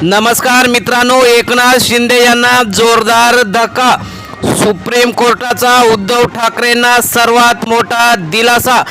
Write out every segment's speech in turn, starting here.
नमस्कार मित्रांनो, एकनाथ शिंदे यांना जोरदार धक्का. सुप्रीम कोर्टाचा उद्धव ठाकरेंना सर्वात मोठा दिलासा.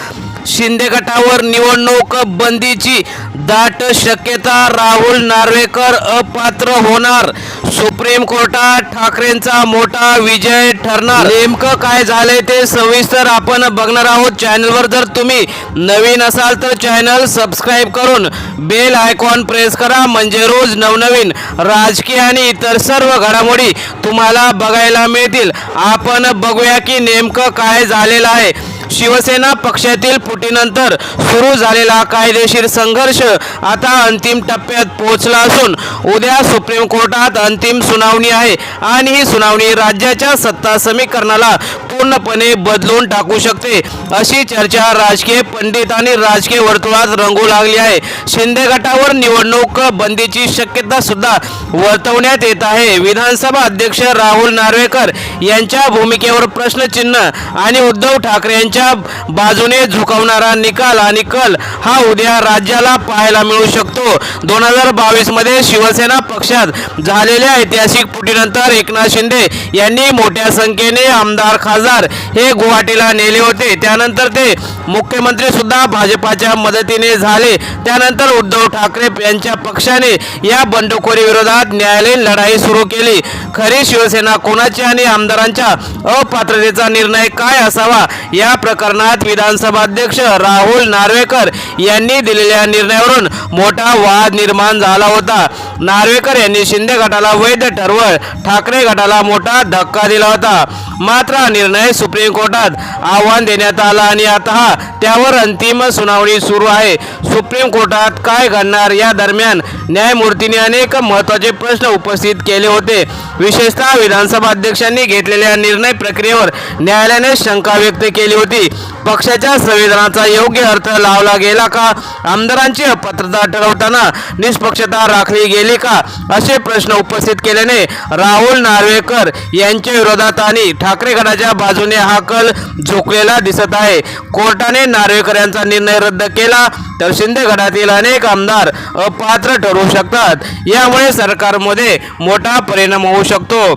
शिंदे गटावर निवडणूक बंदीची दाट शक्यता. राहुल नार्वेकर अपात्र होणार. सुप्रीम कोर्टात ठाकरेंचा मोठा विजय ठरणार. नेमकं काय झाले ते सविस्तर आपण बघणार आहोत. चॅनलवर जर तुम्ही नवीन असाल तर चॅनल सबस्क्राईब करून बेल आयकॉन प्रेस करा, म्हणजे रोज नवनवीन राजकीय आणि इतर सर्व घडामोडी तुम्हाला बघायला मिळतील. आपण बघूया की नेमकं काय झालेलं आहे. शिवसेना पक्षातील फुटीनंतर सुरू झालेला कायदेशीर संघर्ष आता अंतिम टप्प्यात पोहोचला असून उद्या सुप्रीम कोर्टात अंतिम सुनावणी आहे आणि ही सुनावणी राज्याच्या सत्ता समीकरणाला पूर्णपणे बदलून टाकू शकते, अशी चर्चा राजकीय पंडित आणि राजकीय वर्तुळात रंगू लागली आहे. शिंदे गटावर निवडणूक बंदीची शक्यता सुद्धा वर्तवण्यात येत आहे. विधानसभा अध्यक्ष राहुल नार्वेकर यांच्या भूमिकेवर प्रश्नचिन्ह आणि उद्धव ठाकरे यांच्या बाजूने झुकवणारा निकाल आणि कल हा उद्या राज्याला पाहायला मिळू शकतो. 2022 मध्ये शिवसेना पक्षात झालेल्या ऐतिहासिक फुटीनंतर एकनाथ शिंदे यांनी मोठ्या संख्येने आमदार खासदार हे गुवाहाटीला नेले होते. त्यानंतर ते मुख्यमंत्री सुद्धा भाजपाच्या मदतीने झाले. त्यानंतर उद्धव ठाकरे यांच्या पक्षाने या बंडखोरी विरोधात न्यायालयीन लढाई सुरू केली. खरी शिवसेना कोणाची आणि आमदारांच्या अपात्रतेचा निर्णय काय असावा या प्रकरणात विधानसभा अध्यक्ष राहुल नार्वेकर यांनी दिलेल्या निर्णयावरून मोठा वाद निर्माण झाला होता. नार्वेकर यांनी शिंदे गटाला वैध ठरवत ठाकरे गटाला मोठा धक्का दिला होता. मात्र हा निर्णय सुप्रीम कोर्टात आव्हान देण्यात आला आणि आता त्यावर अंतिम सुनावणी सुरू आहे. सुप्रीम कोर्टात काय घडणार या दरम्यान न्यायमूर्तींनी अनेक महत्त्वाचे प्रश्न उपस्थित केले होते. विशेषतः विधानसभा अध्यक्षांनी घेतलेल्या निर्णय प्रक्रियेवर न्यायालयाने शंका व्यक्त केली होती. पक्षाच्या संविधानाचा योग्य अर्थ लावला गेला का? आमदारांची अपात्रता ठरवताना निष्पक्षता राखली गेली का? असे प्रश्न उपस्थित केल्याने राहुल नार्वेकर यांच्या विरोधात आणि ठाकरे गटाच्या बाजूने हा कल झुकलेला दिसत आहे. कोर्टाने नार्वेकर यांचा निर्णय रद्द केला तर शिंदे गटातील अनेक आमदार अपात्र ठरू शकतात. यामुळे सरकारमध्ये मोठा परिणाम होऊ शकतो.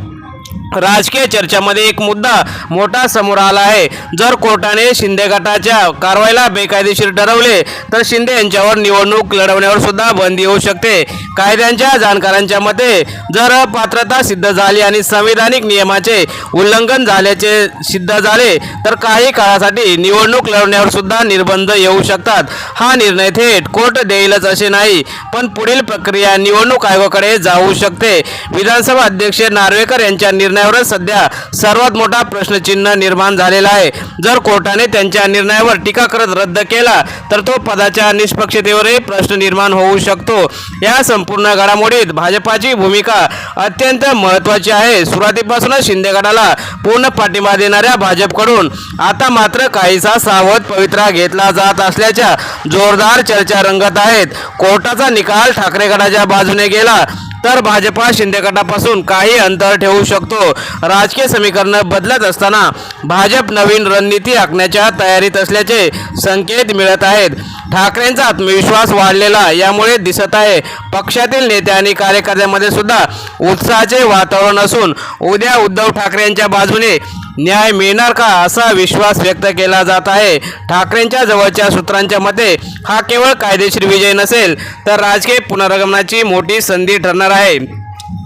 राजकीय चर्चामध्ये एक मुद्दा मोठा समोर आला आहे. जर कोर्टाने शिंदे गटाच्या कारवाईला बेकायदेशीर ठरवले तर शिंदे यांच्यावर निवडणूक लढवण्यावर सुद्धा बंदी होऊ शकते. कायद्यांच्या जाणकारांच्या मते जर पात्रता सिद्ध झाली आणि संविधानिक नियमाचे उल्लंघन झाल्याचे सिद्ध झाले तर काही काळासाठी निवडणूक लढवण्यावर सुद्धा निर्बंध येऊ शकतात. हा निर्णय थेट कोर्ट देईलच असे नाही, पण पुढील प्रक्रिया निवडणूक आयोगाकडे जाऊ शकते. विधानसभा अध्यक्ष नार्वेकर यांच्या निर्णयावर सध्या सर्वात मोठा प्रश्नचिन्ह निर्माण झालेला आहे. जर कोर्टाने त्यांच्या निर्णयावर टीका करत रद्द केला तर तो पदाच्या निष्पक्षतेवरही प्रश्न निर्माण होऊ शकतो. या संपूर्ण घडामोडीत भाजपाची भूमिका अत्यंत महत्त्वाची आहे. सुरुवातीपासूनच शिंदे गटाला पूर्ण पाठिंबा देणाऱ्या भाजपकडून आता मात्र काहीसा सावध पवित्रा घेतला जात असल्याच्या जोरदार चर्चा रंगत आहेत. कोर्टाचा निकाल ठाकरे गटाच्या बाजूने गेला तर भाजपा शिंदे गटापासून काही अंतर ठेवू शकतो. राजकीय समीकरण बदलत असताना भाजप नवीन रणनीती आखण्याच्या तयारीत असल्याचे संकेत मिळत आहेत. ठाकरेंचा आत्मविश्वास वाढलेला यामुळे दिसत आहे. पक्षातील नेते आणि कार्यकर्त्यांमध्ये सुद्धा उत्साहाचे वातावरण असून उद्या उद्धव ठाकरे यांच्या बाजूने न्याय मिळणार का असा विश्वास व्यक्त केला जात आहे. ठाकरेंच्या जवळच्या सूत्रांच्या मते हा केवळ कायदेशीर विजय नसेल तर राजकीय पुनरागमनाची मोठी संधी ठरणार आहे.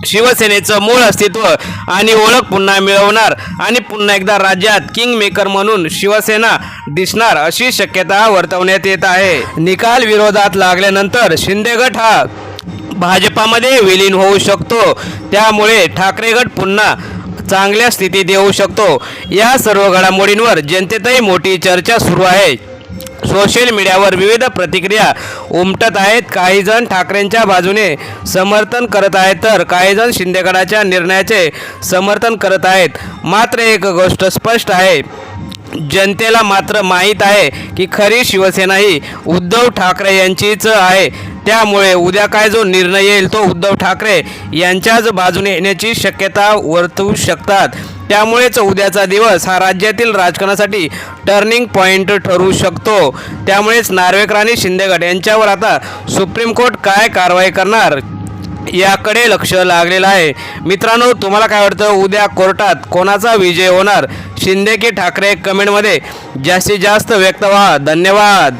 शिवसेनेचं मूळ अस्तित्व आणि ओळख पुन्हा मिळवणार आणि पुन्हा एकदा राज्यात किंग मेकर म्हणून शिवसेना दिसणार अशी शक्यता वर्तवण्यात येत आहे. निकाल विरोधात लागल्यानंतर शिंदे गट हा भाजपामध्ये विलीन होऊ शकतो. त्यामुळे ठाकरे गट पुन्हा चांगल्या स्थितीत येऊ शकतो. या सर्व घडामोडींवर जनतेतही मोठी चर्चा सुरू आहे. सोशल मीडियावर विविध प्रतिक्रिया उमटत आहेत. काही जण ठाकरेंच्या बाजूने समर्थन करत आहेत तर काही जण शिंदे गटाच्या निर्णयाचे समर्थन करत आहेत. मात्र एक गोष्ट स्पष्ट आहे, जनतेला मात्र माहीत आहे की खरी शिवसेना ही उद्धव ठाकरे यांचीच आहे. त्यामुळे उद्या काय जो निर्णय येईल तो उद्धव ठाकरे यांच्याच बाजूने येण्याची शक्यता वर्तवू शकतात. त्यामुळेच उद्याचा दिवस हा राज्यातील राजकारणासाठी टर्निंग पॉइंट ठरू शकतो. त्यामुळेच नार्वेकर आणि शिंदे गट यांच्यावर आता सुप्रीम कोर्ट काय कारवाई करणार याकडे लक्ष लागलेलं आहे. मित्रांनो, तुम्हाला काय वाटतं, उद्या कोर्टात कोणाचा विजय होणार? शिंदे की ठाकरे? कमेंटमध्ये जास्तीत जास्त व्यक्त व्हा. धन्यवाद.